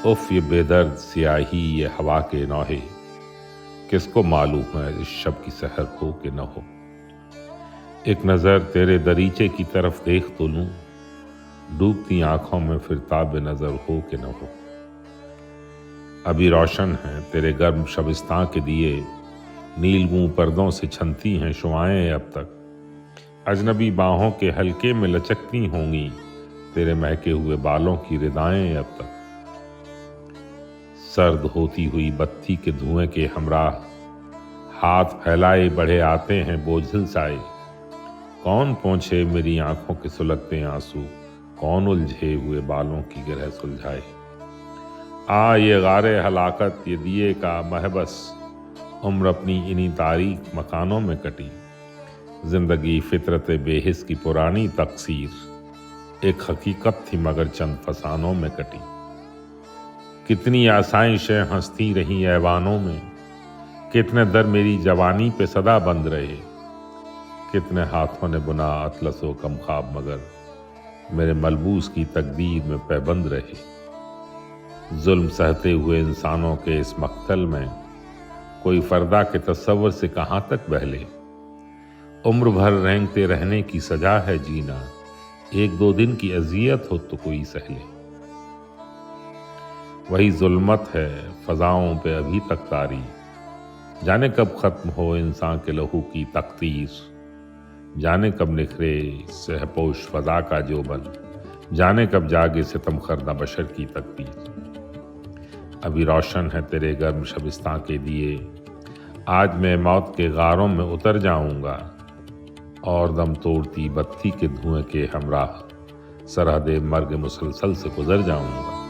उफ ये बेदर्द स्याही ये हवा के नौहे, किसको मालूम है इस शब की सहर हो कि न हो। एक नज़र तेरे दरीचे की तरफ देख तो लूं, डूबती आंखों में फिर ताब नज़र हो कि न हो। अभी रोशन हैं तेरे गर्म शबिस्तां के दिए, नीलगूं पर्दों से छनती हैं शुआएं अब तक। अजनबी बाहों के हल्के में लचकती होंगी तेरे महके हुए बालों की रिदाएं अब तक। सर्द होती हुई बत्ती के धुएं के हमराह, हाथ फैलाए बढ़े आते हैं बोझिल साए। कौन पोंछे मेरी आंखों के सुलगते आंसू, कौन उलझे हुए बालों की गिरह सुलझाए। ये गारे हलाकत ये दिए का महबस, उम्र अपनी इन्हीं तारीक मकानों में कटी। जिंदगी फितरत बेहिस की पुरानी तकसीर, एक हकीकत थी मगर चंद फसानों में कटी। कितनी आसाइशें हंसती रहीं ऐवानों में, कितने दर मेरी जवानी पे सदा बंद रहे। कितने हाथों ने बुना अतलसो कम ख्वाब मगर मेरे मलबूस की तकदीर में पैबंद रहे। जुल्म सहते हुए इंसानों के इस मक्तल में कोई फर्दा के तस्वर से कहाँ तक बहले। उम्र भर रेंगते रहने की सजा है जीना, एक दो दिन की अजियत हो तो कोई सहले। वही जुल्मत है फजाओं पे अभी तक तारी, जाने कब खत्म हो इंसान के लहू की तकदीर। जाने कब निखरे सहपोश फजा का जोबन, जाने कब जागे सितम खरदा बशर की तकदीर। अभी रोशन है तेरे गर्म शबिस्तां के दिए, आज मैं मौत के गारों में उतर जाऊंगा। और दम तोड़ती बत्ती के धुएं के हमराह, सरहदे मर्ग मुसलसल से गुजर जाऊंगा।